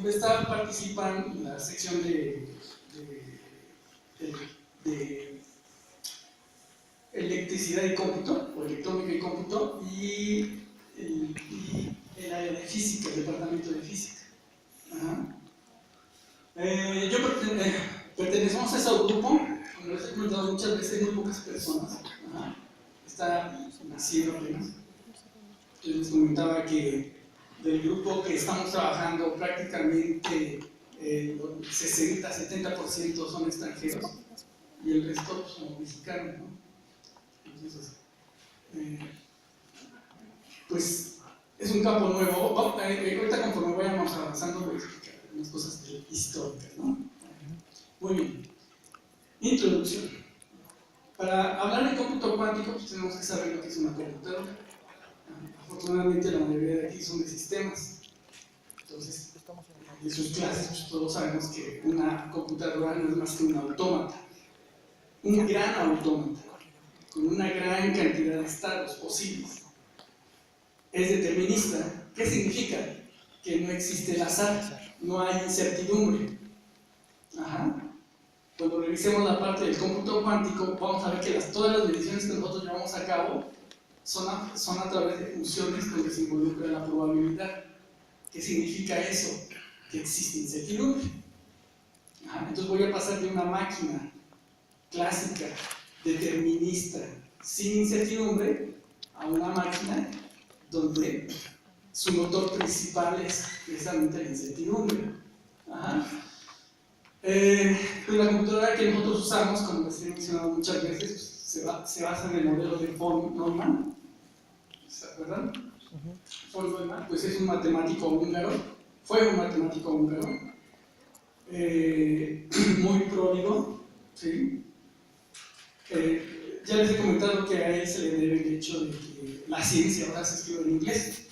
Esta participa en la sección de electricidad y cómputo, o electrónica y cómputo, y el área de física, el departamento de física. Ajá. Pertenecemos a ese grupo, como les he comentado muchas veces, muy pocas personas. Ajá. Está naciendo apenas. Yo les comentaba que del grupo que estamos trabajando prácticamente 60-70% son extranjeros y el resto son mexicanos, ¿no? Entonces, pues es un campo nuevo. Ahorita conforme vayamos avanzando voy a explicar unas cosas históricas, ¿no? Muy bien. Introducción. Para hablar de cómputo cuántico pues tenemos que saber lo que es una computadora. Afortunadamente la mayoría de aquí son de sistemas. Entonces, en sus clases pues, todos sabemos que una computadora no es más que un autómata. Un gran autómata, con una gran cantidad de estados posibles. Es determinista. ¿Qué significa? Que no existe el azar, no hay incertidumbre. Ajá. Cuando revisemos la parte del cómputo cuántico, vamos a ver que todas las mediciones que nosotros llevamos a cabo son a través de funciones donde se involucra la probabilidad. ¿Qué significa eso? Que existe incertidumbre. Ajá. Entonces voy a pasar de una máquina clásica, determinista, sin incertidumbre, a una máquina donde su motor principal es precisamente la incertidumbre. Ajá. Pues la computadora que nosotros usamos, como les he mencionado muchas veces, pues, se basa en el modelo de von Neumann. ¿Se acuerdan? Von Neumann, pues es un matemático húngaro, fue un matemático húngaro, muy pródigo, ¿sí? Ya les he comentado que a él se le debe el hecho de que la ciencia ahora se escribe en inglés.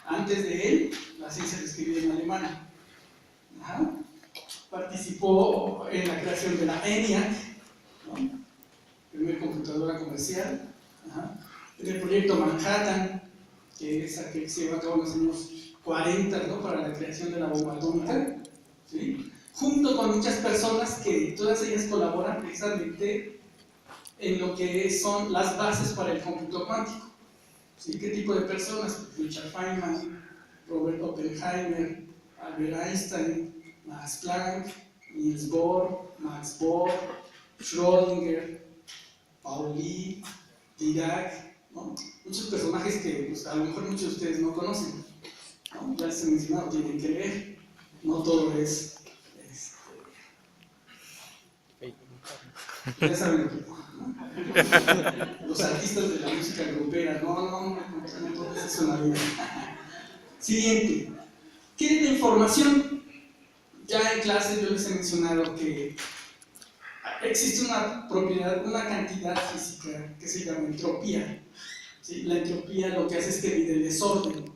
Antes de él, la ciencia se escribía en alemán. Ajá. Participó en la creación de la ENIAC, ¿no? Primera computadora comercial. Ajá. En el proyecto Manhattan, que es aquel que se llevó a cabo en los años 40, ¿no? Para la creación de la bomba atómica, ¿sí? Junto con muchas personas que todas ellas colaboran precisamente en lo que son las bases para el cómputo cuántico. ¿Sí? ¿Qué tipo de personas? Richard Feynman, Robert Oppenheimer, Albert Einstein, Max Planck, Niels Bohr, Max Bohr, Schrödinger, Pauli, Dirac, ¿no? Muchos personajes que pues, a lo mejor muchos de ustedes no conocen, ¿no? Ya les he mencionado, tienen que leer, no todo es ya saben lo que los artistas de la música grupera, no tomes eso en la vida. Siguiente, ¿qué es la información? Ya en clase yo les he mencionado que existe una propiedad, una cantidad física que se llama entropía. ¿Sí? La entropía lo que hace es que mide el desorden.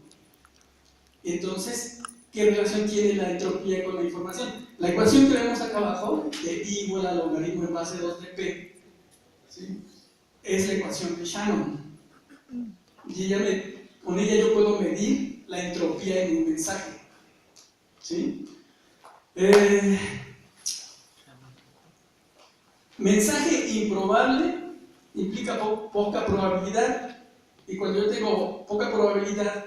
Entonces, ¿qué relación tiene la entropía con la información? La ecuación que vemos acá abajo, de I igual al logaritmo en base 2 de P, ¿sí? Es la ecuación de Shannon. Y con ella yo puedo medir la entropía en un mensaje. ¿Sí? Mensaje improbable implica poca probabilidad. Y cuando yo tengo poca probabilidad,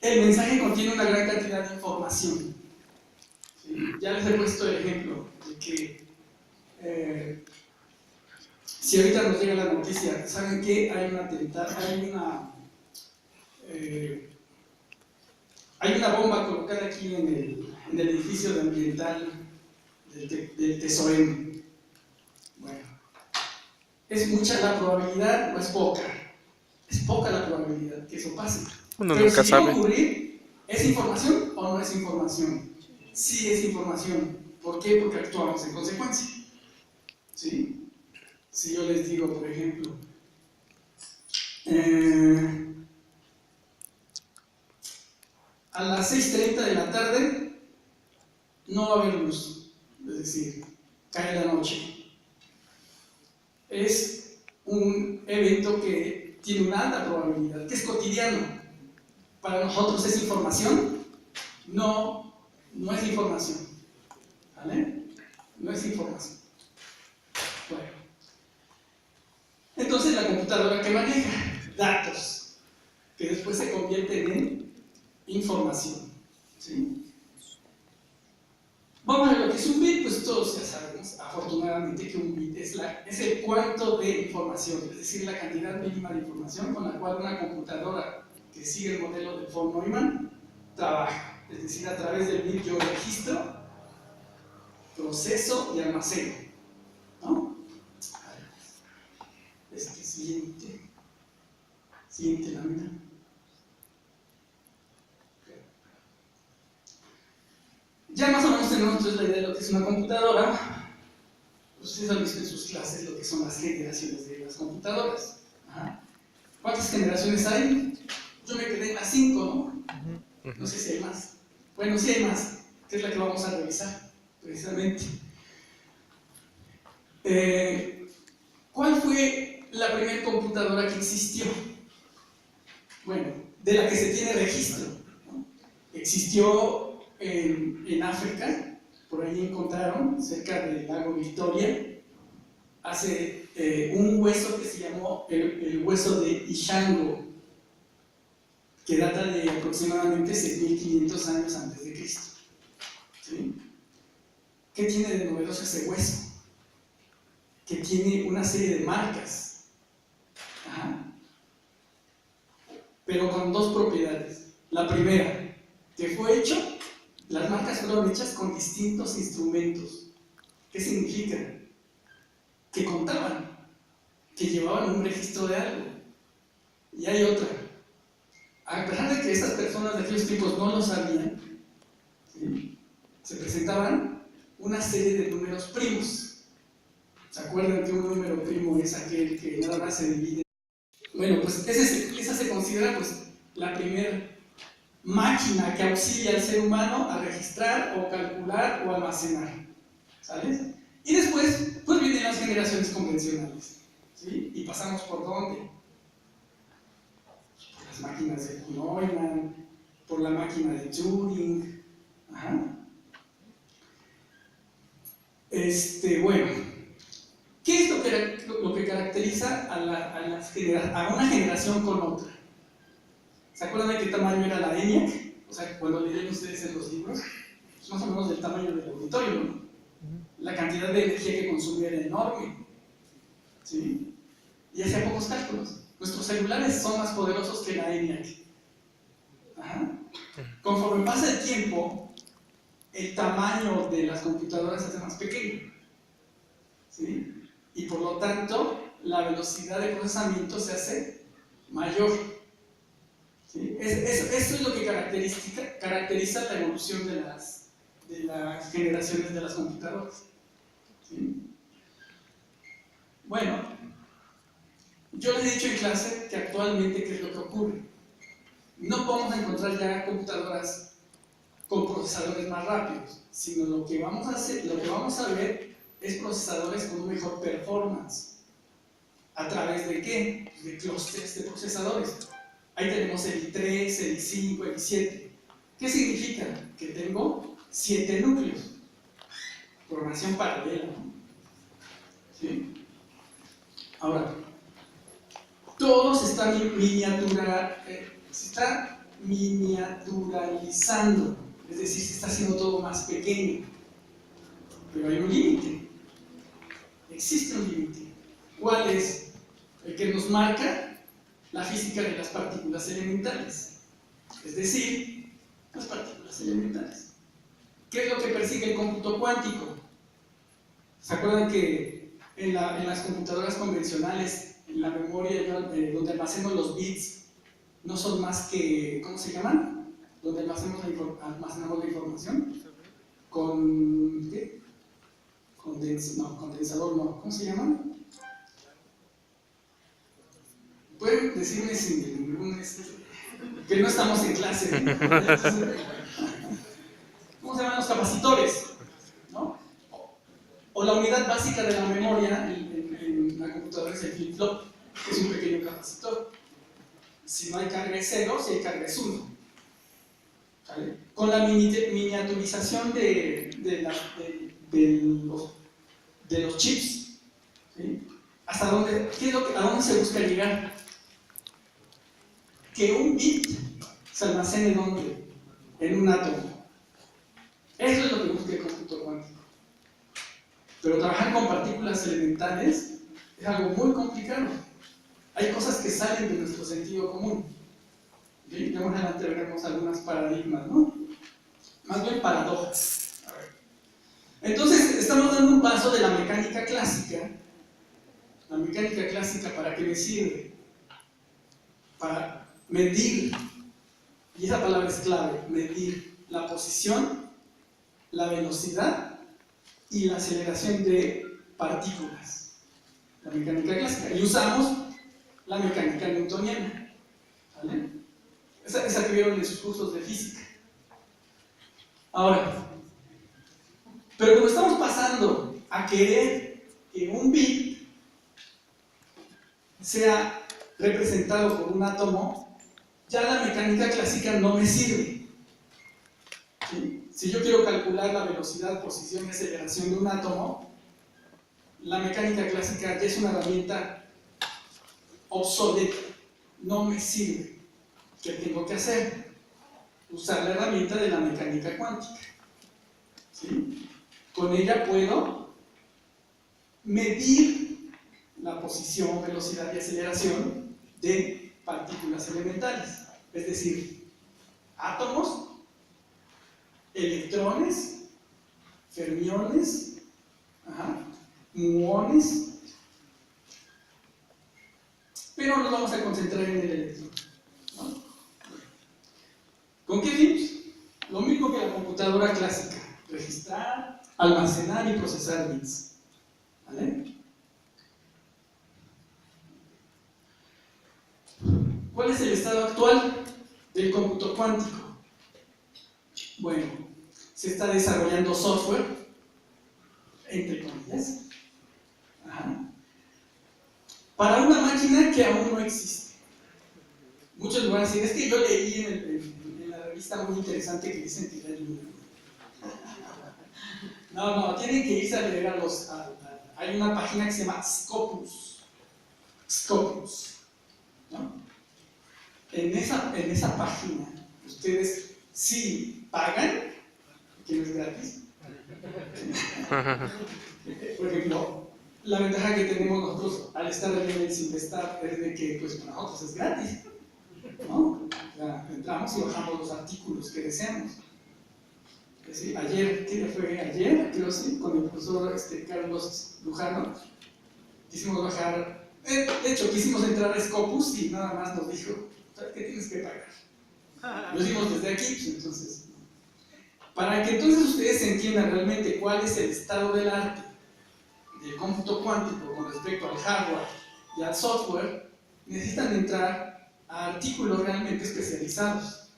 el mensaje contiene una gran cantidad de información. ¿Sí? Ya les he puesto el ejemplo de que si ahorita nos llega la noticia, ¿saben qué? Hay un atentado, hay una bomba colocada aquí en el edificio de ambiental del Tesorem. Bueno, ¿es mucha la probabilidad o es poca? Es poca la probabilidad que eso pase. Uno pero nunca si sabe. llega a ocurrir, ¿es información o no es información? Sí es información. ¿Por qué? Porque actuamos en consecuencia. ¿Sí? Si yo les digo, por ejemplo, a las 6:30 de la tarde no va a haber luz, es decir, cae la noche. Es un evento que tiene una alta probabilidad, que es cotidiano. Para nosotros es información, no no es información, ¿vale? No es información. Bueno, entonces la computadora que maneja datos, que después se convierten en información, ¿sí? Vamos a ver lo que es un bit, pues todos ya sabemos, afortunadamente, que un bit es el cuanto de información, es decir, la cantidad mínima de información con la cual una computadora que sigue el modelo de von Neumann trabaja. Es decir, a través del bit yo registro, proceso y almaceno, ¿no? Siguiente lámina. Ya más o menos tenemos entonces la idea de lo que es una computadora. Ustedes han visto en sus clases lo que son las generaciones de las computadoras. Ajá. ¿Cuántas generaciones hay? Yo me quedé en las 5, ¿no? No sé si hay más. Bueno, sí hay más, que es la que vamos a revisar, precisamente. ¿Cuál fue la primera computadora que existió? Bueno, de la que se tiene registro, ¿no? Existió en África, por ahí encontraron, cerca del lago Victoria, hace un hueso que se llamó el hueso de Ishango, que data de aproximadamente 6.500 años antes de Cristo. ¿Sí? ¿Qué tiene de novedoso ese hueso? Que tiene una serie de marcas. Ajá. Pero con dos propiedades. La primera, que fue hecho, las marcas fueron hechas con distintos instrumentos. ¿Qué significa? Que contaban, que llevaban un registro de algo. Y hay otra. A pesar de que estas personas de aquellos tiempos no lo sabían, ¿sí? Se presentaban una serie de números primos. ¿Se acuerdan que un número primo es aquel que nada más se divide? Bueno, pues esa se considera pues la primera máquina que auxilia al ser humano a registrar o calcular o almacenar, ¿sabes? Y después pues vienen las generaciones convencionales, ¿sí? Y pasamos por ¿dónde? Por las máquinas de Neumann, por la máquina de Turing. Ajá. Bueno, ¿qué es lo que caracteriza a una generación con otra? ¿Se acuerdan de qué tamaño era la ENIAC? O sea, cuando leyeron ustedes en los libros, es más o menos del tamaño del auditorio, ¿no? La cantidad de energía que consumía era enorme, ¿sí? Y hacía pocos cálculos. Nuestros celulares son más poderosos que la ENIAC. Ajá. Conforme pasa el tiempo, el tamaño de las computadoras se hace más pequeño, ¿sí? Y por lo tanto, la velocidad de procesamiento se hace mayor. ¿Sí? Eso es lo que caracteriza la evolución de las generaciones de las computadoras. ¿Sí? Bueno, yo les he dicho en clase que actualmente, ¿qué es lo que ocurre? No vamos a encontrar ya computadoras con procesadores más rápidos, sino lo que vamos a ver es procesadores con un mejor performance. ¿A través de qué? De clústeres de procesadores. Ahí tenemos el i3, el i5, el i7. ¿Qué significa? Que tengo 7 núcleos. Programación paralela, ¿no? ¿Sí? Ahora, todo se está miniaturizando, es decir, se está haciendo todo más pequeño. Pero hay un límite. Existe un límite. ¿Cuál es? El que nos marca la física de las partículas elementales, es decir, las partículas elementales. ¿Qué es lo que persigue el cómputo cuántico? ¿Se acuerdan que en las computadoras convencionales, en la memoria donde almacenamos los bits, no son más que, ¿cómo se llaman? Donde almacenamos la información. ¿Qué? Condensador no, ¿cómo se llaman? Pueden decirme sin ningún que no estamos en clase. ¿Cómo se llaman los capacitores? ¿No? O la unidad básica de la memoria en la computadora es el flip-flop, que es un pequeño capacitor. Si no hay carga es 0, si hay carga es 1. ¿vale? Con la miniaturización de los chips, ¿sí? ¿A dónde se busca llegar? Que un bit se almacene ¿dónde? En un átomo. Eso es lo que busca el cómputo cuántico. Pero trabajar con partículas elementales es algo muy complicado. Hay cosas que salen de nuestro sentido común. ¿Sí? Ya más adelante veremos algunos paradigmas, ¿no? Más bien paradojas. A ver. Entonces, estamos dando un paso de la mecánica clásica. La mecánica clásica, ¿para qué me sirve? Para medir, y esa palabra es clave, medir la posición, la velocidad y la aceleración de partículas. La mecánica clásica. Y usamos la mecánica newtoniana. ¿Vale? Esa que vieron en sus cursos de física. Ahora, pero como estamos pasando a querer que un bit sea representado por un átomo, ya la mecánica clásica no me sirve. ¿Sí? Si yo quiero calcular la velocidad, posición y aceleración de un átomo, la mecánica clásica ya es una herramienta obsoleta, no me sirve. ¿Qué tengo que hacer? Usar la herramienta de la mecánica cuántica. ¿Sí? Con ella puedo medir la posición, velocidad y aceleración de partículas elementales, es decir, átomos, electrones, fermiones, muones, pero nos vamos a concentrar en el electrón, ¿no? ¿Con qué fines? Lo mismo que la computadora clásica: registrar, almacenar y procesar bits. ¿Vale? ¿Cuál es el estado actual del cómputo cuántico? Bueno, se está desarrollando software, entre comillas, para una máquina que aún no existe. Muchos me van a decir, es que yo leí en la revista muy interesante que dicen que ya hay una. No, tienen que irse a leer hay una página que se llama Scopus, ¿no? En esa página, ustedes sí pagan, que no es gratis. Por ejemplo, la ventaja que tenemos nosotros al estar en el Simvestar es de que pues para nosotros es gratis, ¿no? Ya entramos y bajamos los artículos que deseamos. ¿Sí? Ayer, ¿qué día fue? Ayer, creo sí, con el profesor Carlos Lujano, quisimos bajar, de hecho quisimos entrar a Scopus y nada más nos dijo, ¿sabes qué tienes que pagar? Lo hicimos desde aquí, pues entonces, para que entonces ustedes entiendan realmente cuál es el estado del arte del cómputo cuántico con respecto al hardware y al software, necesitan entrar a artículos realmente especializados.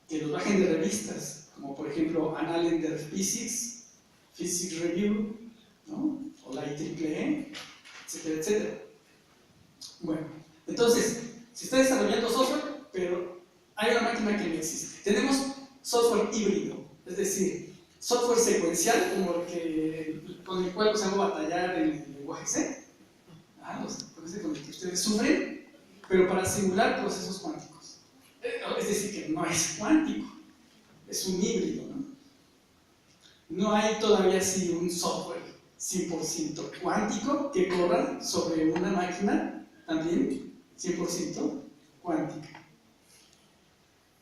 Que los bajen de revistas, como por ejemplo Annalen Physics, Physics Review, ¿no? O la IEEE, etcétera, etcétera. Bueno, entonces, se está desarrollando software, pero hay una máquina que no existe. Tenemos software híbrido, es decir, software secuencial, como con el cual nos hago batallar en el lenguaje C, con el que ustedes sufren, pero para simular procesos cuánticos. Es decir, que no es cuántico, es un híbrido, ¿no? No hay todavía así un software 100% cuántico que corra sobre una máquina también 100% cuántica.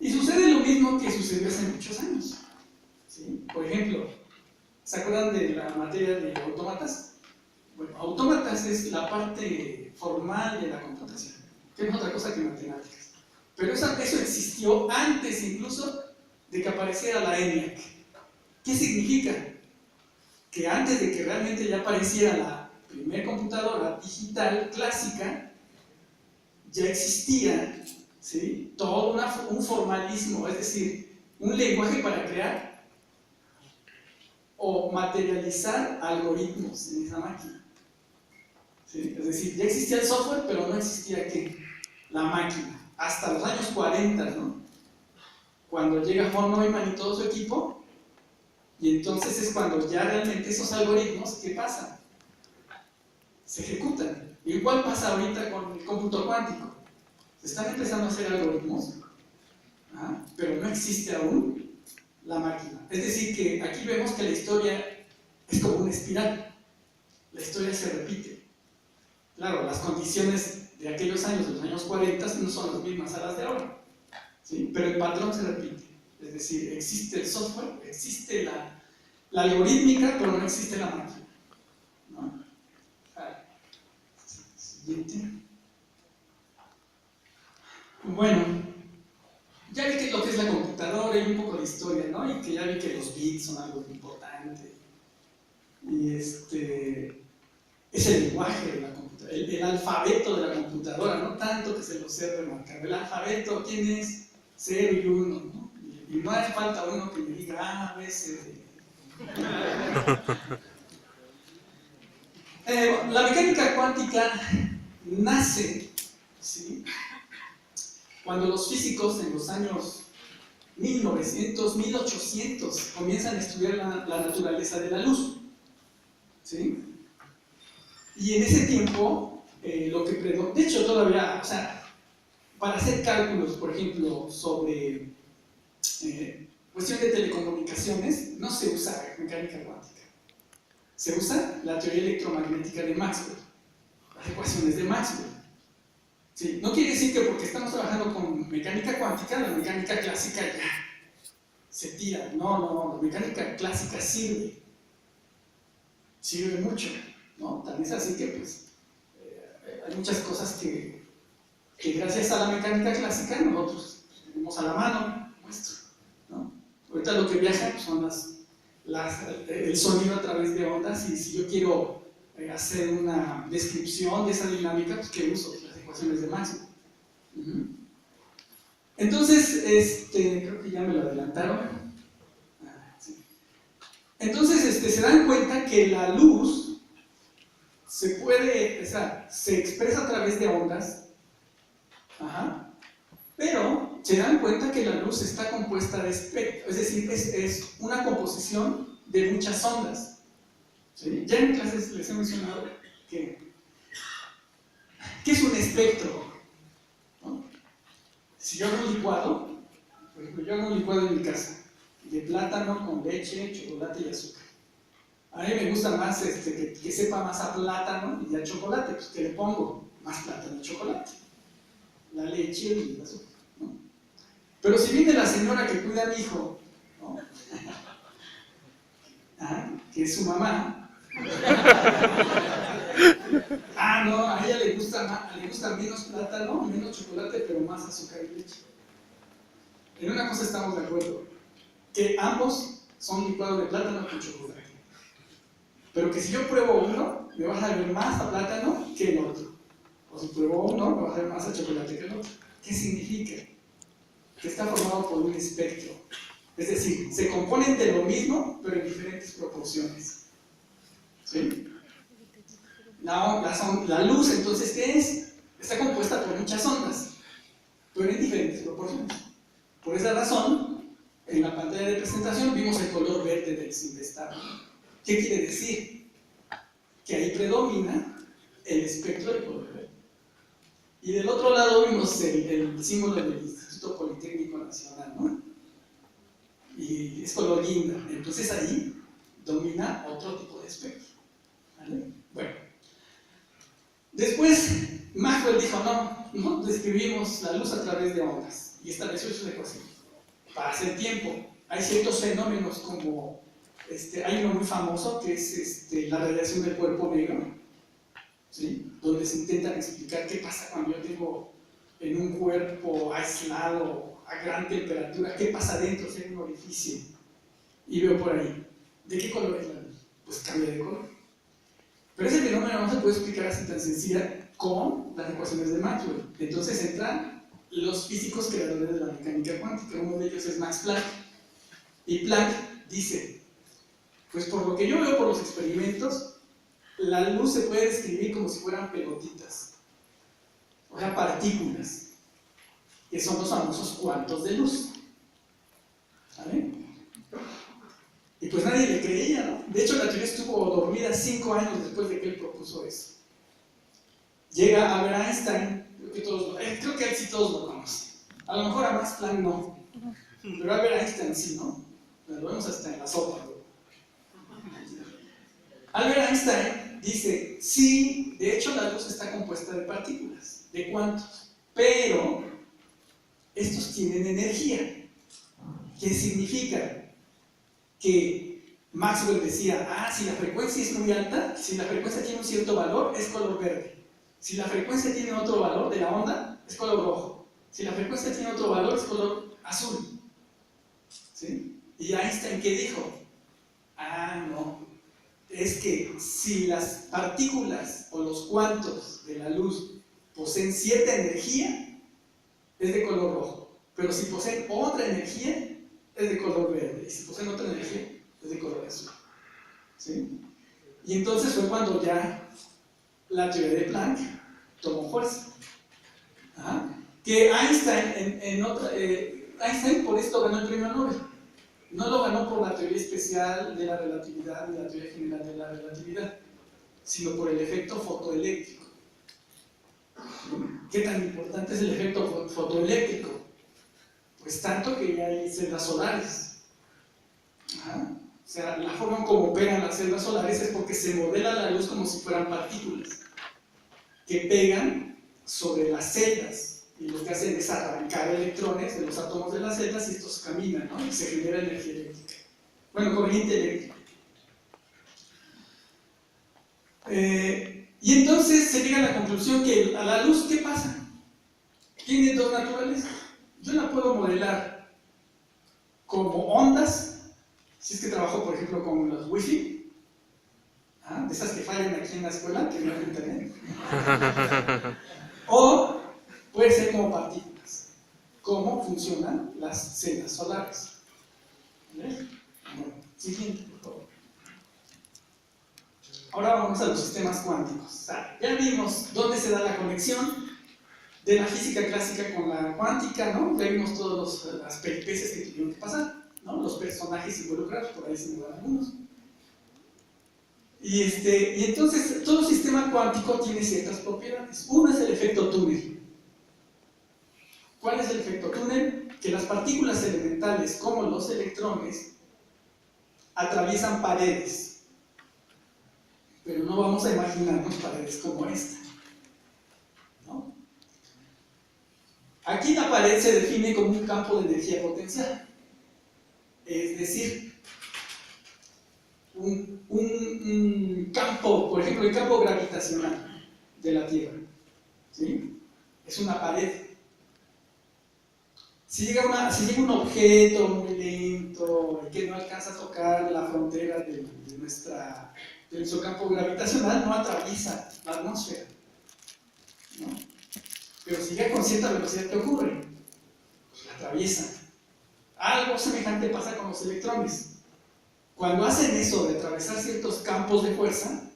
Y sucede lo mismo que sucedió hace muchos años, ¿sí? Por ejemplo, ¿se acuerdan de la materia de autómatas? Bueno, autómatas es la parte formal de la computación, que no es otra cosa que matemáticas. Pero eso existió antes incluso de que apareciera la ENIAC. ¿Qué significa? Que antes de que realmente ya apareciera la primera computadora digital clásica, ya existía, ¿sí?, todo un formalismo, es decir, un lenguaje para crear o materializar algoritmos en esa máquina. ¿Sí? Es decir, ya existía el software, pero no existía ¿qué? La máquina. hasta los años 40, ¿no? Cuando llega von Neumann y todo su equipo, y entonces es cuando ya realmente esos algoritmos, ¿qué pasa? Se ejecutan. Igual pasa ahorita con el cómputo cuántico. Se están empezando a hacer algoritmos, pero no existe aún la máquina. Es decir, que aquí vemos que la historia es como una espiral. La historia se repite. Claro, las condiciones de aquellos años, de los años 40, no son las mismas a las de ahora, ¿sí? Pero el patrón se repite. Es decir, existe el software, existe la algorítmica, pero no existe la máquina, ¿no? Siguiente. Bueno, ya vi que lo que es la computadora y un poco de historia, ¿no? Y que ya vi que los bits son algo importante. Y es el lenguaje de la computadora, el alfabeto de la computadora, no tanto que se lo sé remarcar. El alfabeto, ¿quién es? 0 y 1, ¿no? Y no hace falta uno que me diga A, B, C, D. La mecánica cuántica nace, ¿sí?, cuando los físicos en los años 1900, 1800 comienzan a estudiar la naturaleza de la luz, ¿sí? Y en ese tiempo, lo que de hecho todavía, o sea, para hacer cálculos, por ejemplo, sobre cuestión de telecomunicaciones, no se usa mecánica cuántica. Se usa la teoría electromagnética de Maxwell, las ecuaciones de Maxwell. Sí, no quiere decir que porque estamos trabajando con mecánica cuántica, la mecánica clásica ya se tira. No, la mecánica clásica sirve mucho, ¿no? También es así que pues, hay muchas cosas que gracias a la mecánica clásica nosotros tenemos a la mano nuestro, ¿no? Ahorita lo que viaja pues, son el sonido a través de ondas, y si yo quiero hacer una descripción de esa dinámica, pues ¿qué uso? Las ecuaciones de Maxwell. Entonces, creo que ya me lo adelantaron. Sí. Entonces, se dan cuenta que la luz se expresa a través de ondas, pero se dan cuenta que la luz está compuesta de espectros, es decir, es una composición de muchas ondas. ¿Sí? Ya en clases les he mencionado que es un espectro, ¿no? Si yo hago un licuado, por ejemplo, yo hago un licuado en mi casa, de plátano con leche, chocolate y azúcar. A mí me gusta más que sepa más a plátano y a chocolate, pues que le pongo más plátano y chocolate, la leche y el azúcar, ¿no? Pero si viene la señora que cuida a mi hijo, ¿no? Que es su mamá, no, a ella le gusta menos plátano, menos chocolate, pero más azúcar y leche. En una cosa estamos de acuerdo, que ambos son licuados de plátano con chocolate. Pero que si yo pruebo uno, me va a saber más a plátano que el otro. O si pruebo uno, me va a saber más a chocolate que el otro. ¿Qué significa? Que está formado por un espectro. Es decir, se componen de lo mismo, pero en diferentes proporciones. ¿Sí? La luz, entonces, ¿qué es? Está compuesta por muchas ondas, pero en diferentes proporciones. Por esa razón, en la pantalla de presentación vimos el color verde del sinestado. ¿Qué quiere decir? Que ahí predomina el espectro del color verde. Y del otro lado vimos el símbolo del Instituto Politécnico Nacional, ¿no? Y es color guinda. Entonces ahí domina otro tipo de espectro, ¿vale? Bueno, después Maxwell dijo, no describimos la luz a través de ondas, y estableció sus ecuaciones. Para hacer tiempo, hay ciertos fenómenos como, hay uno muy famoso que es la radiación del cuerpo negro, ¿sí? Donde se intentan explicar qué pasa cuando yo tengo en un cuerpo aislado a gran temperatura, qué pasa dentro si hay un orificio, y veo por ahí, ¿de qué color es la luz? Pues cambia de color. Pero ese fenómeno no se puede explicar así tan sencilla con las ecuaciones de Maxwell. Entonces entran los físicos creadores de la mecánica cuántica. Uno de ellos es Max Planck. Y Planck dice, pues por lo que yo veo por los experimentos, la luz se puede describir como si fueran pelotitas, o sea, partículas. que son los famosos cuantos de luz. ¿Vale? Y pues nadie le creía, ¿no? De hecho, la teoría estuvo dormida 5 años después de que él propuso eso. Llega Albert Einstein, creo que él sí todos lo conocen. A lo mejor a Max Planck no, pero Albert Einstein sí, ¿no? Lo vemos hasta en la sopa, ¿no? Albert Einstein dice, sí, de hecho la luz está compuesta de partículas, de cuantos, pero estos tienen energía. ¿Qué significa? Que Maxwell decía, si la frecuencia es muy alta, si la frecuencia tiene un cierto valor, es color verde. Si la frecuencia tiene otro valor de la onda, es color rojo. Si la frecuencia tiene otro valor, es color azul. ¿Sí? Y Einstein, ¿qué dijo? No. Es que si las partículas o los cuantos de la luz poseen cierta energía, es de color rojo. Pero si poseen otra energía, es de color verde. Y si poseen otra energía, es de color azul. ¿Sí? Y entonces fue cuando ya la teoría de Planck tomó fuerza. Que Einstein, Einstein por esto ganó el premio Nobel. No lo ganó por la teoría especial de la relatividad, de la teoría general de la relatividad, sino por el efecto fotoeléctrico. ¿Qué tan importante es el efecto fotoeléctrico? Pues tanto que ya hay celdas solares. O sea, la forma como operan las celdas solares es porque se modela la luz como si fueran partículas que pegan sobre las celdas. Y lo que hacen es arrancar electrones de los átomos de las celdas y estos caminan, ¿no? Y se genera energía eléctrica. Bueno, corriente eléctrica. Y entonces se llega a la conclusión que a la luz, ¿qué pasa? Tiene dos naturalezas. Yo la puedo modelar como ondas, si es que trabajo, por ejemplo, con los wifi, de esas que fallan aquí en la escuela, que no hay internet. O puede ser como partículas. ¿Cómo funcionan las celdas solares? ¿Vale? Bueno, siguiente, por favor. Ahora vamos a los sistemas cuánticos. Ya vimos dónde se da la conexión de la física clásica con la cuántica, ¿no? Ya vimos todas las peripecias que tuvieron que pasar, ¿no? Los personajes involucrados, por ahí se me dan algunos. Y entonces, todo sistema cuántico tiene ciertas propiedades. Uno es el efecto túnel. ¿Cuál es el efecto túnel? Que las partículas elementales, como los electrones, atraviesan paredes. Pero no vamos a imaginarnos paredes como esta, ¿no? Aquí la pared se define como un campo de energía potencial. Es decir, un campo, por ejemplo, el campo gravitacional de la Tierra, ¿sí? Es una pared. Si llega un objeto muy lento y que no alcanza a tocar la frontera de nuestro campo gravitacional, no atraviesa la atmósfera, ¿no? Pero si llega con cierta velocidad, ¿qué ocurre? Pues la atraviesa. Algo semejante pasa con los electrones. Cuando hacen eso de atravesar ciertos campos de fuerza,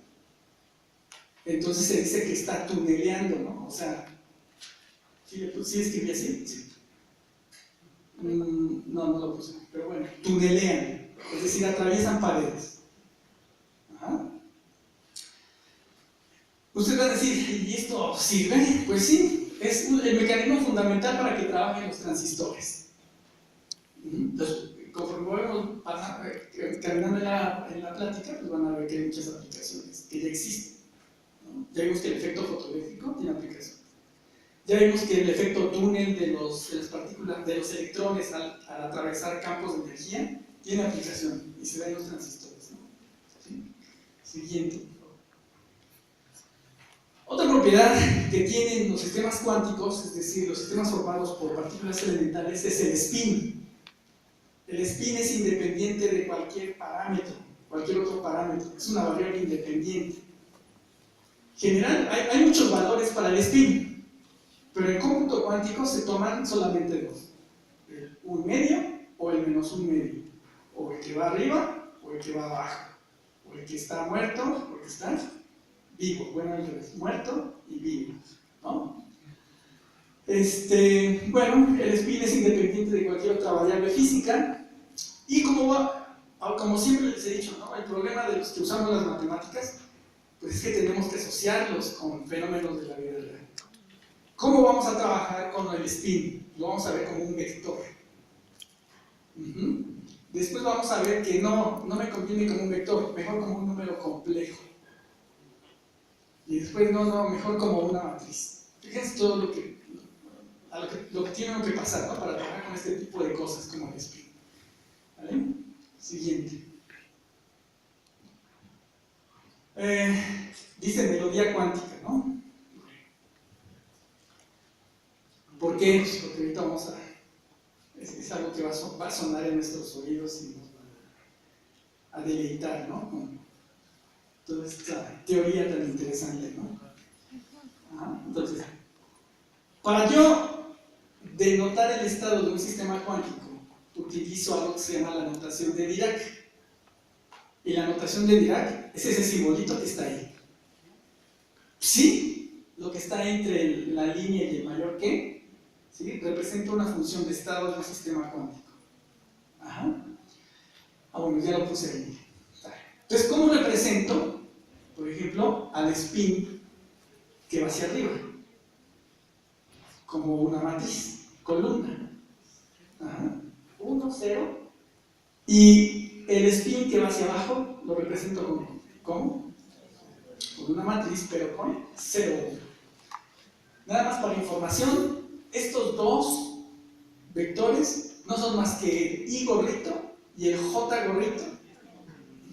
entonces se dice que está tuneleando, ¿no? O sea, ¿sí escribí así? Sí. No lo puse, pero bueno, tunelean, es decir, atraviesan paredes. Ustedes van a decir, ¿y esto sirve? Pues sí, es el mecanismo fundamental para que trabajen los transistores. Entonces, conforme vamos caminando en la plática, pues van a ver que hay muchas aplicaciones que ya existen, ¿no? Ya vimos que el efecto fotoeléctrico tiene aplicación. Ya vimos que el efecto túnel de las partículas, de los electrones al atravesar campos de energía, tiene aplicación y se da en los transistores, ¿no? ¿Sí? Siguiente, por favor. Otra propiedad que tienen los sistemas cuánticos, es decir, los sistemas formados por partículas elementales, es el spin. El spin es independiente de cualquier parámetro, cualquier otro parámetro, es una variable independiente. En general, hay muchos valores para el spin. Pero en cómputo cuántico se toman solamente dos: el 1 medio o el menos 1 medio, o el que va arriba o el que va abajo, o el que está muerto o el que está vivo. Bueno, al revés, muerto y vivo, ¿no? Bueno, el spin es independiente de cualquier otra variable física y como siempre les he dicho, ¿no? El problema de los que usamos las matemáticas pues es que tenemos que asociarlos con fenómenos de la vida real. ¿Cómo vamos a trabajar con el spin? Lo vamos a ver como un vector. Después vamos a ver que no me conviene como un vector, mejor como un número complejo. Y después mejor como una matriz. Fíjense todo lo que tiene que pasar, ¿no? Para trabajar con este tipo de cosas como el spin. ¿Vale? Siguiente. Dice melodía cuántica, ¿no? ¿Por qué? Pues porque ahorita vamos a... Es algo que va a sonar en nuestros oídos y nos va a deleitar, ¿no? Con toda esta teoría tan interesante, ¿no? Entonces, para yo denotar el estado de un sistema cuántico, utilizo algo que se llama la notación de Dirac. Y la notación de Dirac es ese simbolito que está ahí. Psi, lo que está entre la línea y el mayor que, ¿sí? Representa una función de estado de un sistema cuántico. Bueno, ya lo puse ahí. Entonces, ¿cómo represento, por ejemplo, al spin que va hacia arriba? Como una matriz, columna. 1, 0. Y el spin que va hacia abajo lo represento con una matriz, pero con 0, 1. Nada más para información, estos dos vectores no son más que el I gorrito y el J gorrito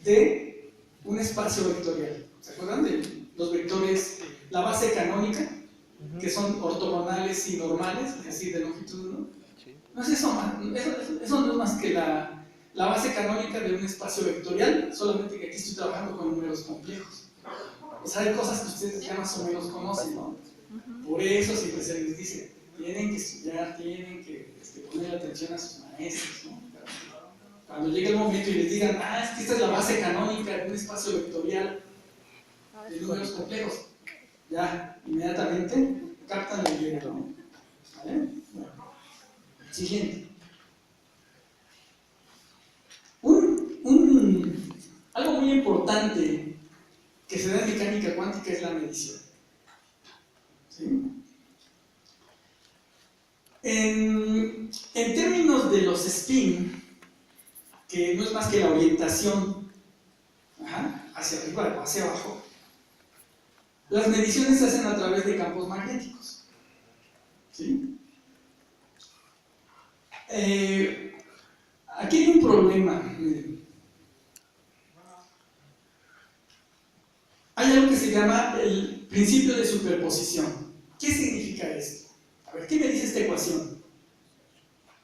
de un espacio vectorial. ¿Se acuerdan de los vectores, la base canónica, que son ortogonales y normales, es decir, de longitud 1? No es eso no es más que la base canónica de un espacio vectorial, solamente que aquí estoy trabajando con números complejos. O sea, hay cosas que ustedes ya más o menos conocen, ¿no? Por eso siempre se les dice, tienen que estudiar, tienen que poner atención a sus maestros, ¿no? Cuando llegue el momento y les digan, es que esta es la base canónica de un espacio vectorial de números complejos, ya, inmediatamente captan la idea, ¿no? ¿Vale? Bueno. Siguiente. Algo muy importante que se da en mecánica cuántica es la medición. ¿Sí? En términos de los spin, que no es más que la orientación hacia arriba o hacia abajo, las mediciones se hacen a través de campos magnéticos. ¿Sí? Aquí hay un problema. Miren. Hay algo que se llama el principio de superposición. ¿Qué significa esto? A ver, ¿qué me dice esta ecuación?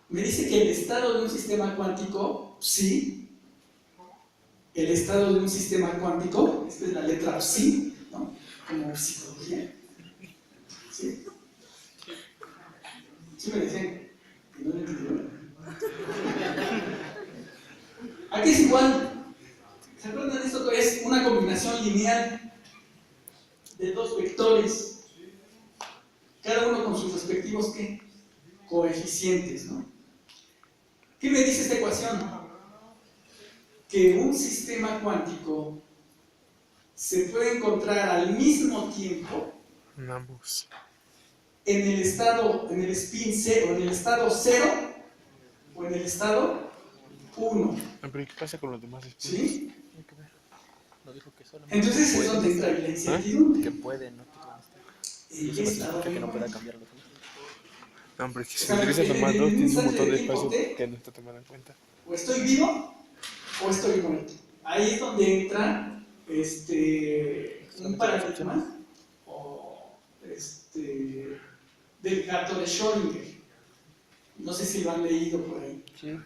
Me dice que el estado de un sistema cuántico, psi, el estado de un sistema cuántico, esta es la letra psi, ¿no? Como psicología. ¿Sí? ¿Sí me dicen? Que no lo entendieron. Aquí es igual. ¿Se acuerdan de esto? Es una combinación lineal de dos vectores, cada uno con sus respectivos ¿qué? Coeficientes, ¿no? ¿Qué me dice esta ecuación? Que un sistema cuántico se puede encontrar al mismo tiempo en el spin 0, en el estado 0 o en el estado 1. ¿Pero qué pasa con los demás spins? ¿Sí? No dijo que solamente Entonces es donde entra la incertidumbre. que puede, no que van a estar. ¿En Eso qué no estado significa que no vivo? pueda cambiar los otros. No, hombre, que si O sea, utilizas en nomás el dos, tienes un instante montón de de tiempo espacio T, que no está tomando en cuenta. o estoy vivo o estoy muerto. Ahí es donde entra un paradigma o del gato de Schrödinger. No sé si lo han leído por ahí. Sí,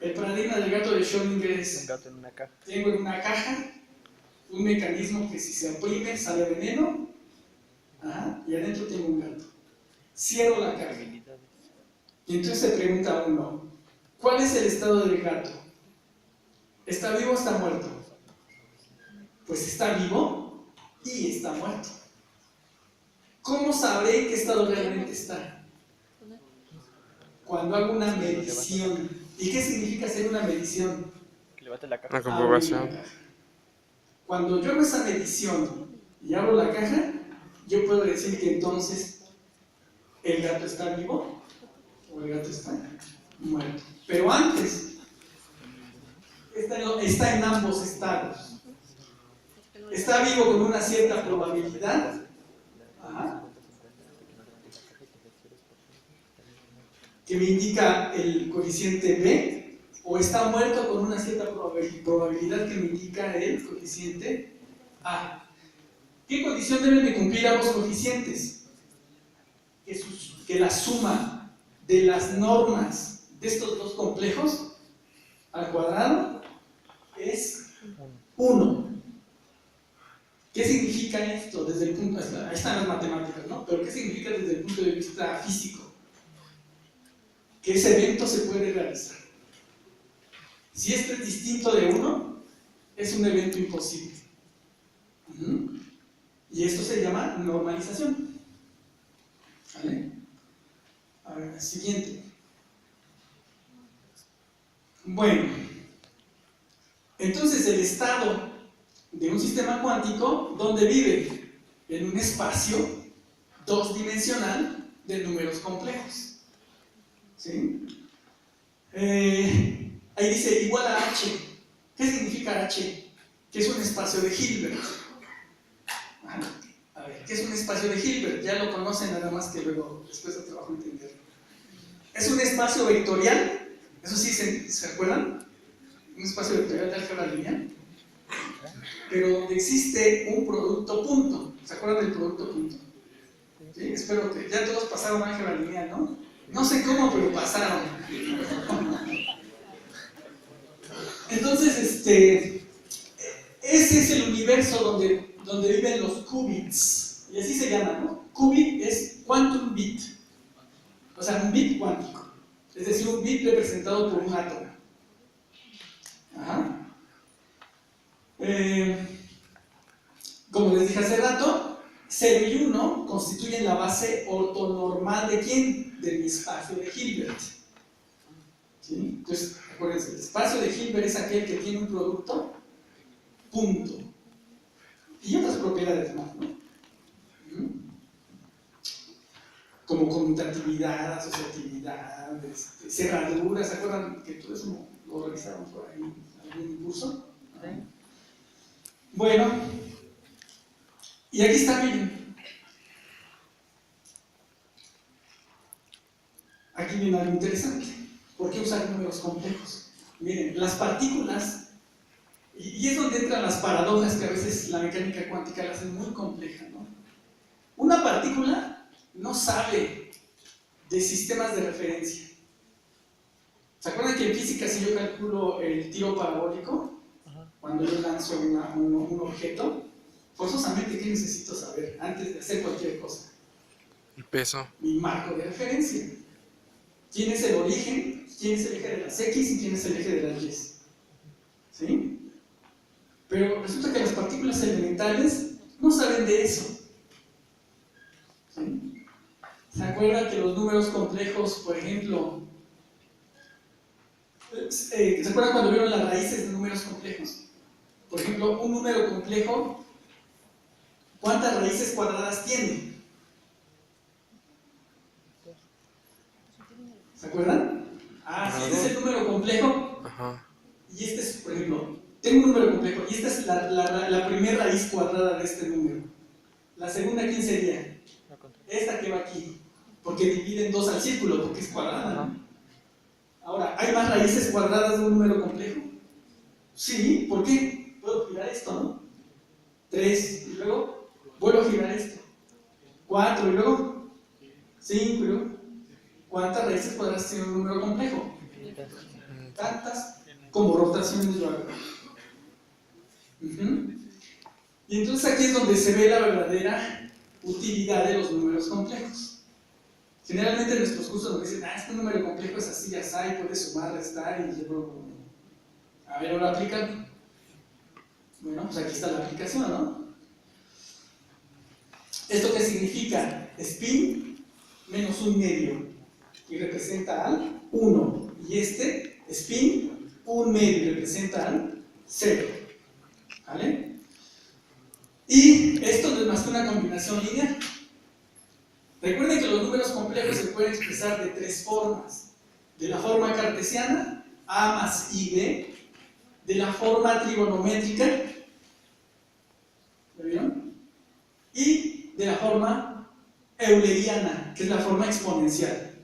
El paradigma del gato de Schrödinger un es: gato en una caja. tengo en una caja un mecanismo que si se oprime sale veneno, y adentro tengo un gato. Cierro la caja. Habilidades. Y entonces se pregunta uno, ¿cuál es el estado del gato? ¿Está vivo o está muerto? Pues está vivo y está muerto. ¿Cómo sabré en qué estado realmente está? cuando hago una medición. ¿Y qué significa hacer una medición? Que levante la caja. Una comprobación. Abrir la caja. Cuando yo hago esa medición y abro la caja, yo puedo decir que entonces el gato está vivo o el gato está muerto. Pero antes, está en ambos estados. Está vivo con una cierta probabilidad. Ajá, que me indica el coeficiente B, o está muerto con una cierta probabilidad que me indica el coeficiente A. ¿Qué condición deben de cumplir ambos coeficientes? Que la suma de las normas de estos dos complejos al cuadrado es 1. ¿Qué significa esto desde el punto de vista? Ahí están las matemáticas, ¿no? Pero ¿qué significa desde el punto de vista físico? Que ese evento se puede realizar. Si esto es distinto de 1, es un evento imposible. Y esto se llama normalización. ¿Vale? A ver, siguiente. Bueno, entonces el estado de un sistema cuántico, ¿dónde vive? En un espacio 2-dimensional de números complejos. ¿Sí? Ahí dice igual a H. ¿Qué significa H? Que es un espacio de Hilbert. A ver, ¿qué es un espacio de Hilbert? Ya lo conocen, nada más que luego después de trabajo entenderlo. Es un espacio vectorial, eso sí, ¿se acuerdan? Un espacio vectorial de álgebra lineal, pero donde existe un producto punto. ¿Se acuerdan del producto punto? ¿Sí? Espero que ya todos pasaron álgebra lineal, ¿no? No sé cómo, pero pasaron. Entonces, ese es el universo donde viven los qubits, y así se llama, ¿no? Qubit es quantum bit, o sea, un bit cuántico, es decir, un bit representado por un átomo. Ajá. Como les dije hace rato, 0 y 1 constituyen la base ortonormal ¿de quién? De mi espacio de Hilbert. ¿Sí? Entonces, acuérdense, el espacio de Hilbert es aquel que tiene un producto punto y otras propiedades más, ¿no? Como conmutatividad, asociatividad, cerraduras. ¿Se acuerdan que todo eso lo revisamos por ahí en algún curso? Bueno, y aquí está, miren. Aquí viene algo interesante. ¿Por qué usar números complejos? Miren, las partículas, y es donde entran las paradojas que a veces la mecánica cuántica la hace muy compleja, ¿no? Una partícula no sabe de sistemas de referencia. ¿Se acuerdan que en física, si yo calculo el tiro parabólico, cuando yo lanzo un objeto, forzosamente, ¿qué necesito saber antes de hacer cualquier cosa? El peso. Mi marco de referencia. ¿Quién es el origen? ¿Quién es el eje de las X y quién es el eje de las Y? ¿Sí? Pero resulta que las partículas elementales no saben de eso. ¿Sí? ¿Se acuerdan que los números complejos, por ejemplo, ¿se acuerdan cuando vieron las raíces de números complejos? Por ejemplo, un número complejo, ¿cuántas raíces cuadradas tiene? ¿Se acuerdan? Si este es el número complejo, y este es, por ejemplo, tengo un número complejo, y esta es la primera raíz cuadrada de este número. La segunda, ¿quién sería? Esta que va aquí, porque divide en 2 al círculo, porque es cuadrada, ¿no? Ahora, ¿hay más raíces cuadradas de un número complejo? Sí, ¿por qué? Puedo girar esto, ¿no? 3, y luego vuelvo a girar esto. 4, y luego 5, y luego. ¿Cuántas raíces cuadradas tiene un número complejo? Tantas como rotaciones yo hago. Y entonces aquí es donde se ve la verdadera utilidad de los números complejos. Generalmente en nuestros cursos nos dicen, este número complejo es así, ya está, y puedes sumar, restar, y luego, a ver, ahora aplican. Bueno, pues aquí está la aplicación, ¿no? ¿Esto qué significa? Spin menos un medio. y representa al 1. Y este spin, 1 medio y representa al 0. ¿Vale? Y esto no es más que una combinación lineal. Recuerden que los números complejos se pueden expresar de 3 formas. De la forma cartesiana, a más ib, de la forma trigonométrica, ¿lo vieron? Y de la forma euleriana, que es la forma exponencial.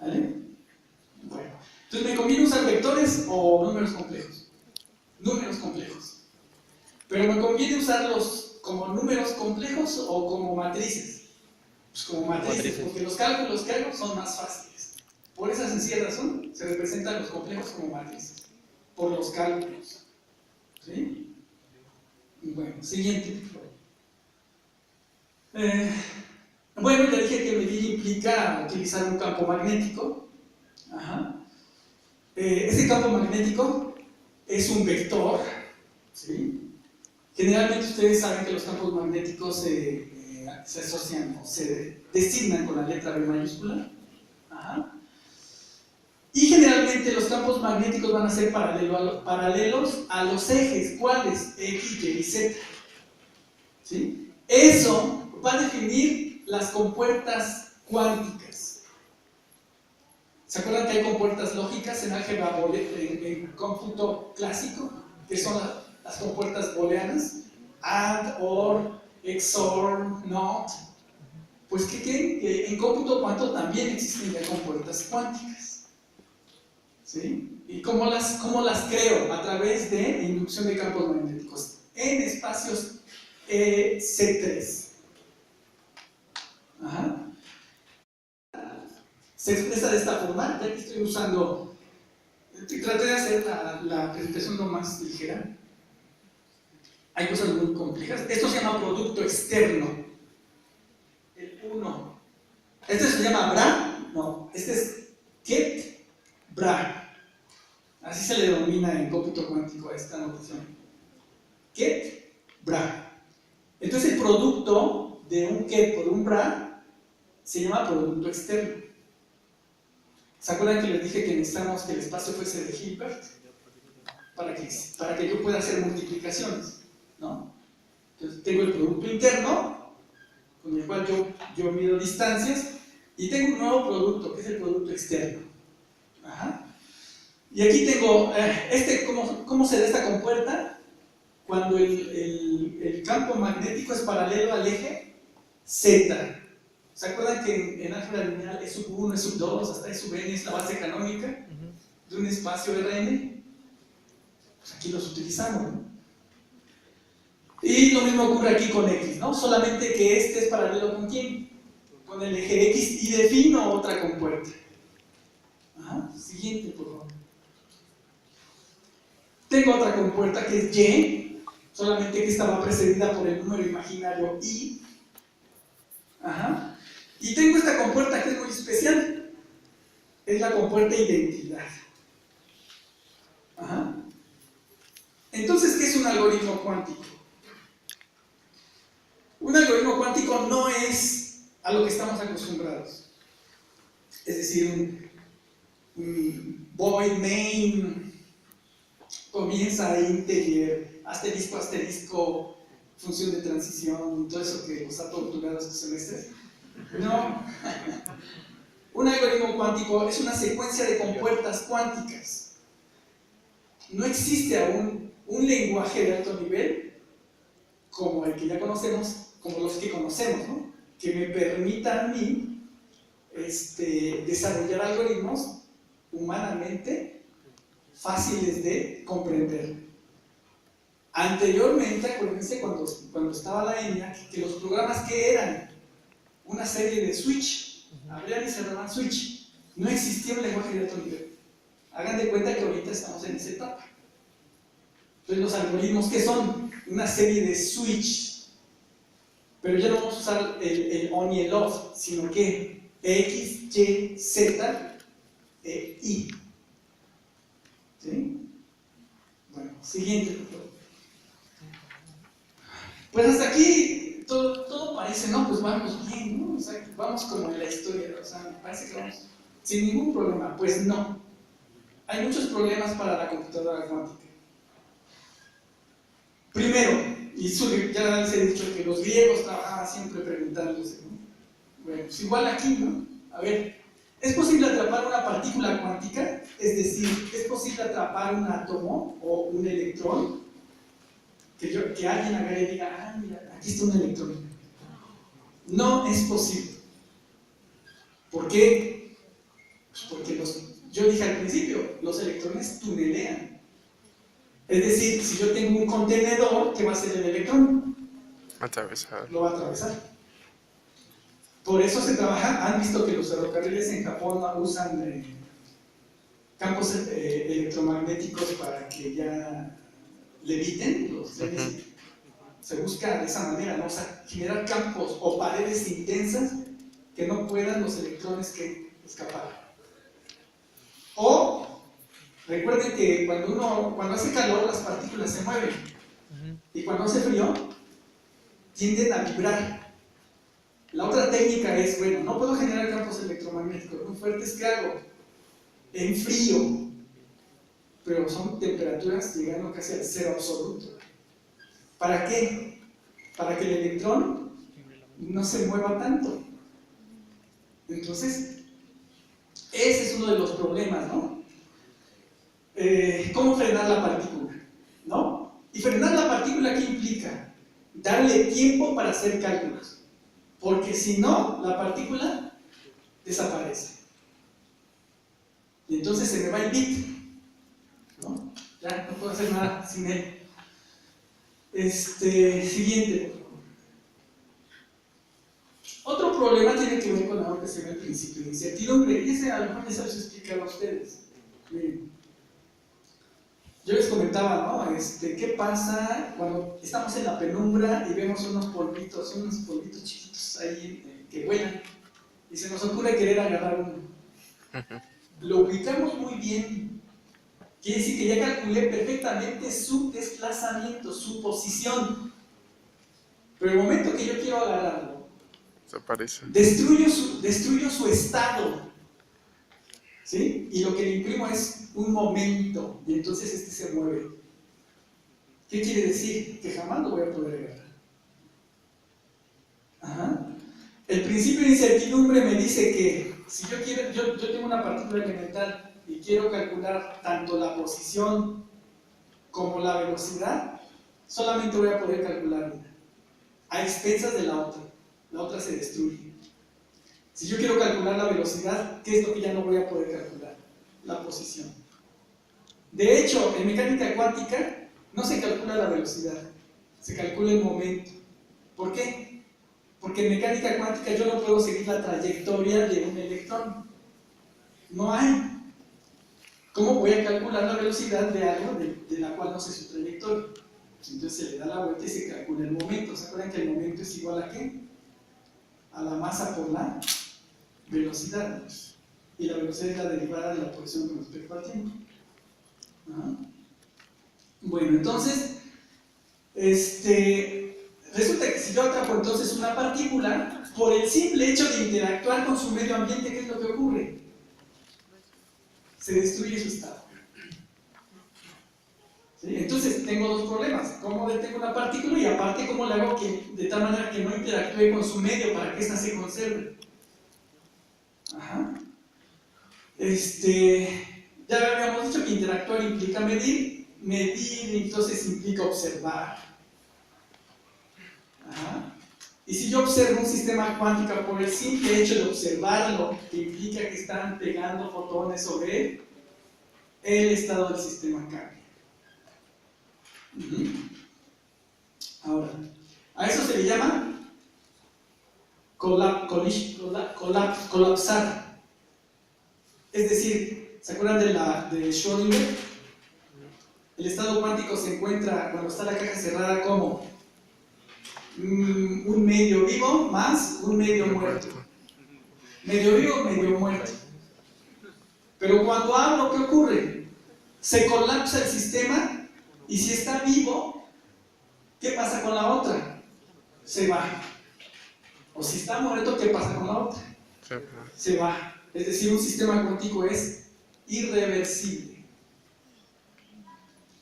¿Vale? Bueno, entonces ¿me conviene usar vectores o números complejos? Números complejos. Pero ¿me conviene usarlos como números complejos o como matrices? Pues como matrices, porque los cálculos que hago son más fáciles. Por esa sencilla razón se representan los complejos como matrices, por los cálculos. ¿Sí? Bueno, siguiente. Bueno, ya dije que medir implica utilizar un campo magnético. Ajá. Este campo magnético es un vector. ¿Sí? Generalmente ustedes saben que los campos magnéticos se asocian o se designan con la letra B mayúscula. Ajá. Y generalmente los campos magnéticos van a ser paralelos a los ejes. ¿Cuáles? X, Y y Z. ¿Sí? Eso va a definir las compuertas cuánticas. ¿Se acuerdan que hay compuertas lógicas en álgebra en cómputo clásico? Que son las compuertas booleanas. AND, OR, XOR, NOT. Pues ¿qué creen? Que en cómputo cuántico también existen ya compuertas cuánticas. ¿Sí? ¿Y cómo las creo? A través de inducción de campos magnéticos en espacios C3. Ajá. Se expresa de esta forma, ya que estoy usando, traté de hacer la presentación lo más ligera. Hay cosas muy complejas. Esto se llama producto externo. El 1. Este se llama Bra. No, este es Ket Bra. Así se le denomina en cómputo cuántico a esta notación. Ket Bra. Entonces el producto de un Ket por un Bra se llama producto externo. ¿Se acuerdan que les dije que necesitamos que el espacio fuese de Hilbert? Para que yo pueda hacer multiplicaciones, ¿no? Entonces tengo el producto interno, con el cual yo mido distancias, y tengo un nuevo producto, que es el producto externo. Ajá. Y aquí tengo, ¿cómo se da esta compuerta? Cuando el campo magnético es paralelo al eje Z. ¿Se acuerdan que en álgebra lineal es sub 1, es sub 2, hasta es sub n es la base canónica de un espacio Rn? Pues aquí los utilizamos, ¿no? Y lo mismo ocurre aquí con X, ¿no? Solamente que este es paralelo ¿con quién? Con el eje X y defino otra compuerta. Ajá. Siguiente, por favor. Tengo otra compuerta que es Y, solamente que esta va precedida por el número imaginario I. Ajá. Y tengo esta compuerta que es muy especial. Es la compuerta identidad. Ajá. Entonces, ¿qué es un algoritmo cuántico? Un algoritmo cuántico no es a lo que estamos acostumbrados. Es decir, un void main, comienza integer, asterisco, asterisco, función de transición, todo eso que los ha torturado estos semestres. No. Un algoritmo cuántico es una secuencia de compuertas cuánticas. No existe aún un lenguaje de alto nivel como el que ya conocemos, como los que conocemos, ¿no? Que me permita a mí desarrollar algoritmos humanamente fáciles de comprender. Anteriormente, acuérdense cuando estaba la ENIAC, que los programas que eran una serie de switch, abrían y cerraban switch, no existía un lenguaje de alto nivel. Hagan de cuenta que ahorita estamos en esa etapa. Entonces los algoritmos, ¿qué son? Una serie de switch, pero ya no vamos a usar el on y el off, sino que X, Y, Z, I. ¿Sí? Bueno, siguiente, por favor. Pues hasta aquí todo parece, no, pues vamos bien, ¿no? O sea, vamos como en la historia, o sea, me parece que vamos sin ningún problema. Pues no. Hay muchos problemas para la computadora cuántica. Primero, y ya les he dicho que los griegos trabajaban siempre preguntándose, ¿no? Bueno, pues igual aquí, ¿no? A ver, ¿es posible atrapar una partícula cuántica? Es decir, ¿es posible atrapar un átomo o un electrón? Que alguien agarre y diga, ah, mira, aquí está un electrón. No es posible. ¿Por qué? Pues porque yo dije al principio, los electrones tunelean. Es decir, si yo tengo un contenedor, ¿qué va a hacer el electrón? Atravesar. Lo va a atravesar. Por eso se trabaja, han visto que los ferrocarriles en Japón usan campos electromagnéticos para que ya leviten los trenes. Se busca de esa manera, ¿no? O sea, generar campos o paredes intensas que no puedan los electrones que escapar. O recuerden que cuando hace calor las partículas se mueven y cuando hace frío tienden a vibrar. La otra técnica es, bueno, no puedo generar campos electromagnéticos muy fuertes, ¿qué hago? En frío, pero son temperaturas llegando casi al cero absoluto. ¿Para qué? Para que el electrón no se mueva tanto. Entonces, ese es uno de los problemas, ¿no? ¿Cómo frenar la partícula? ¿No? Y frenar la partícula, ¿qué implica? Darle tiempo para hacer cálculos. Porque si no, la partícula desaparece. Y entonces se me va el bit. ¿No? Ya no puedo hacer nada sin él. Siguiente. Otro problema tiene que ver con algo que se ve al principio de incertidumbre. Y ese a lo mejor ya se los explicar a ustedes. Miren. Yo les comentaba, ¿no? ¿Qué pasa cuando estamos en la penumbra y vemos unos polvitos chiquitos ahí que vuelan y se nos ocurre querer agarrar uno? Lo ubicamos muy bien. Quiere decir que ya calculé perfectamente su desplazamiento, su posición. Pero el momento que yo quiero agarrarlo, Desaparece. destruyo su estado. ¿Sí? Y lo que le imprimo es un momento, y entonces se mueve. ¿Qué quiere decir? Que jamás lo voy a poder agarrar. Ajá. El principio de incertidumbre me dice que si yo tengo una partícula elemental y quiero calcular tanto la posición como la velocidad, solamente voy a poder calcular una, a expensas de la otra se destruye. Si yo quiero calcular la velocidad, ¿qué es lo que ya no voy a poder calcular? La posición. De hecho, en mecánica cuántica no se calcula la velocidad, se calcula el momento. ¿Por qué? Porque en mecánica cuántica yo no puedo seguir la trayectoria de un electrón. No hay. ¿Cómo voy a calcular la velocidad de algo de la cual no sé su trayectoria? Entonces se le da la vuelta y se calcula el momento. ¿Se acuerdan que el momento es igual a qué? A la masa por la velocidad. Y la velocidad es la derivada de la posición con respecto al tiempo. Ajá. Bueno, entonces, resulta que si yo atrapo entonces una partícula, por el simple hecho de interactuar con su medio ambiente, ¿qué es lo que ocurre? Se destruye su estado. ¿Sí? Entonces, tengo dos problemas. ¿Cómo detengo una partícula? Y aparte, ¿cómo le hago de tal manera que no interactúe con su medio para que ésta se conserve? Ajá. Ya habíamos dicho que interactuar implica medir entonces implica observar. Ajá. Y si yo observo un sistema cuántico por el simple hecho de observarlo, que implica que están pegando fotones sobre él, el estado del sistema cambia. Ahora, a eso se le llama colapsar. Es decir, ¿se acuerdan de Schrödinger? El estado cuántico se encuentra cuando está la caja cerrada como un medio vivo más un medio muerto. Medio vivo, medio muerto. Pero cuando abro, ¿qué ocurre? Se colapsa el sistema y si está vivo, ¿qué pasa con la otra? Se va. O si está muerto, ¿qué pasa con la otra? Se va. Es decir, un sistema cuántico es irreversible.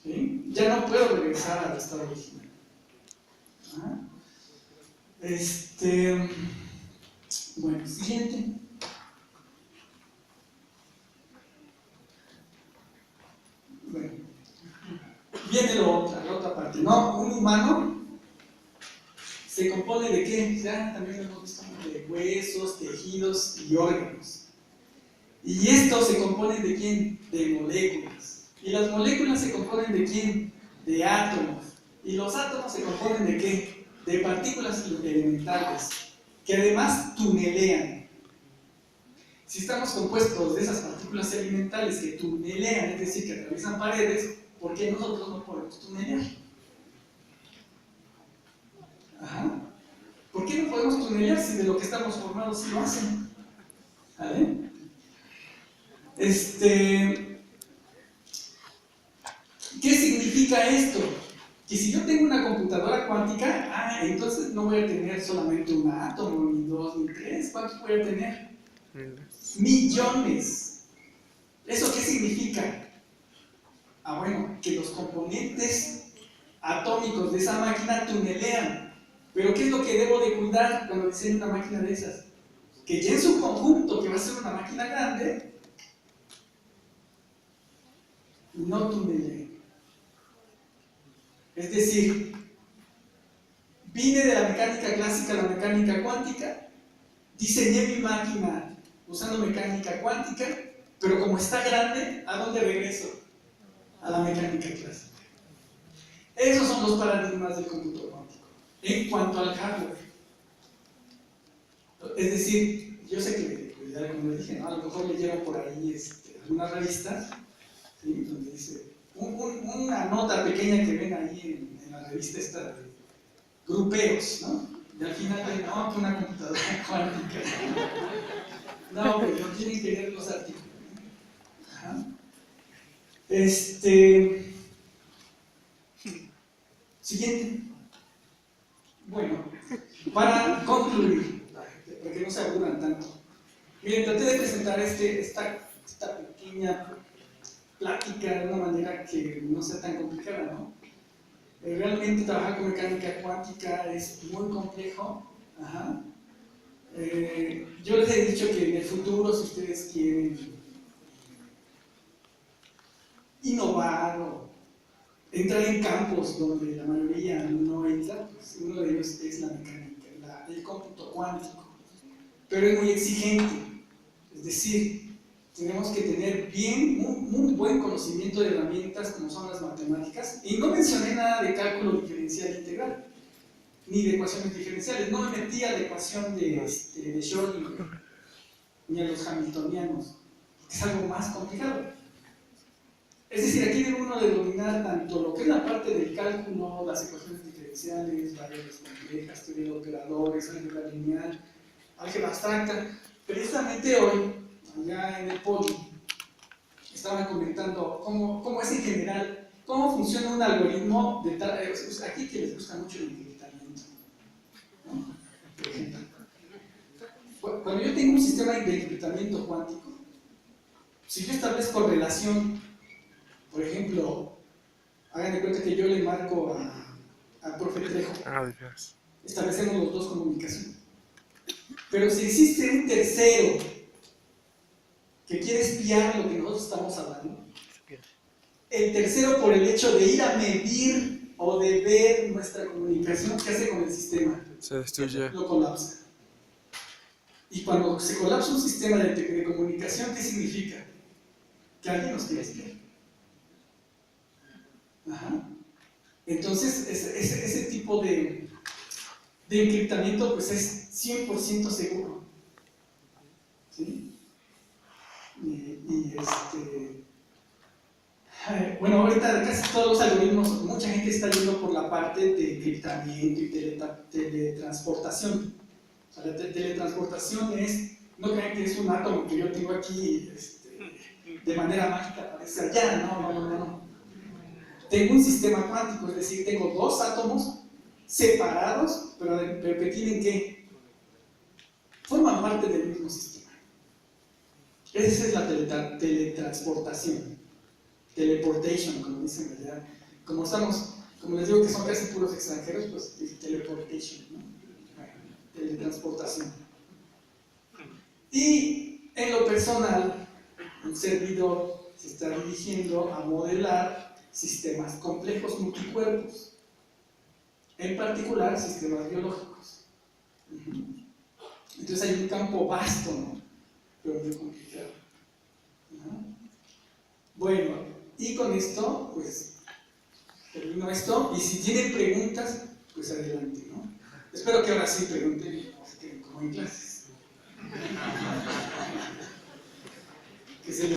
¿Sí? Ya no puedo regresar al estado original. ¿Ah? Bueno, siguiente. Bueno, viene la otra parte. No, un humano se compone de qué? Ya también lo hemos visto, de huesos, tejidos y órganos. Y estos se componen de quién? De moléculas. Y las moléculas se componen de quién? De átomos. Y los átomos se componen de qué? De partículas elementales, que además tunelean. Si estamos compuestos de esas partículas elementales que tunelean, es decir, que atraviesan paredes, ¿por qué nosotros no podemos tunelear? Ajá. ¿Por qué no podemos tunelear si de lo que estamos formados sí lo hacen? ¿Vale? ¿Qué significa esto? Que si yo tengo una computadora cuántica, entonces no voy a tener solamente un átomo, ni dos, ni tres. ¿Cuántos voy a tener? Millones. ¿Eso qué significa? Bueno, que los componentes atómicos de esa máquina tunelean. Pero ¿qué es lo que debo de cuidar cuando diseño una máquina de esas? Que ya en su conjunto, que va a ser una máquina grande, no tunelee. Es decir, vine de la mecánica clásica a la mecánica cuántica, diseñé mi máquina usando mecánica cuántica, pero como está grande, ¿a dónde regreso? A la mecánica clásica. Esos son los paradigmas del cómputo cuántico en cuanto al hardware. Es decir, yo sé que, ya como les dije, ¿no? A lo mejor leyeron por ahí algunas revistas, ¿sí? Donde dice una nota pequeña que ven ahí en la revista esta de grupeos, ¿no? Y al final ven, no, que una computadora cuántica. No, pero no tienen que leer los artículos. Ajá. Siguiente. Bueno, para concluir, para que no se aburran tanto. Miren, traté de presentar esta pequeña plática de una manera que no sea tan complicada, ¿no? Realmente trabajar con mecánica cuántica es muy complejo. Ajá. Yo les he dicho que en el futuro, si ustedes quieren innovar o entrar en campos donde la mayoría no entra, pues uno de ellos es la mecánica, el cómputo cuántico. Pero es muy exigente. Es decir, tenemos que tener muy buen conocimiento de herramientas como son las matemáticas. Y no mencioné nada de cálculo diferencial integral, ni de ecuaciones diferenciales. No me metí a la ecuación de Schrödinger, ni a los hamiltonianos, que es algo más complicado. Es decir, aquí debe uno de dominar tanto lo que es la parte del cálculo, las ecuaciones diferenciales, variables complejas, teoría de operadores, álgebra lineal, álgebra abstracta. Precisamente hoy, allá en el Poli, estaban comentando cómo es en general, cómo funciona un algoritmo de tal. Aquí que les gusta mucho el encriptamiento, ¿no? Por ejemplo, cuando yo tengo un sistema de encriptamiento cuántico, si yo establezco relación, por ejemplo, hagan de cuenta que yo le marco al profe Trejo, establecemos los dos comunicación. Pero si existe un tercero que quiere espiar lo que nosotros estamos hablando, el tercero, por el hecho de ir a medir o de ver nuestra comunicación, ¿qué hace con el sistema? Se destruye. Lo colapsa. Y cuando se colapsa un sistema de comunicación, ¿qué significa? Que alguien nos quiere espiar. Ajá. Entonces, ese tipo de encriptamiento pues es 100% seguro. ¿Sí? Bueno, ahorita casi todos los algoritmos, mucha gente está yendo por la parte de encriptamiento y teletransportación. O sea, la teletransportación es, no crean que es un átomo que yo tengo aquí de manera mágica aparece allá, no. Tengo un sistema cuántico, es decir, tengo dos átomos separados, pero que tienen que formar parte del mismo sistema. ¿Sí? Entonces, ese tipo de encriptamiento pues es 100% seguro. ¿Sí? Y, bueno, ahorita casi todos los algoritmos, mucha gente está yendo por la parte de encriptamiento y teletransportación. O sea, la teletransportación es, no crean que es un átomo que yo tengo aquí de manera mágica aparece allá, no. Tengo un sistema cuántico, es decir, tengo dos átomos separados, pero que tienen que formar parte del mismo sistema. Esa es la teletransportación. Teleportation, como dicen allá. Como les digo que son casi puros extranjeros, pues teleportation, ¿no? Bueno, teletransportación. Y en lo personal, un servidor se está dirigiendo a modelar sistemas complejos multicuerpos, en particular sistemas biológicos. Entonces hay un campo vasto, ¿no? Pero muy complicado. Bueno, y con esto, pues, termino esto, y si tienen preguntas, pues adelante, ¿no? Espero que ahora sí pregunten, como en clases. Que se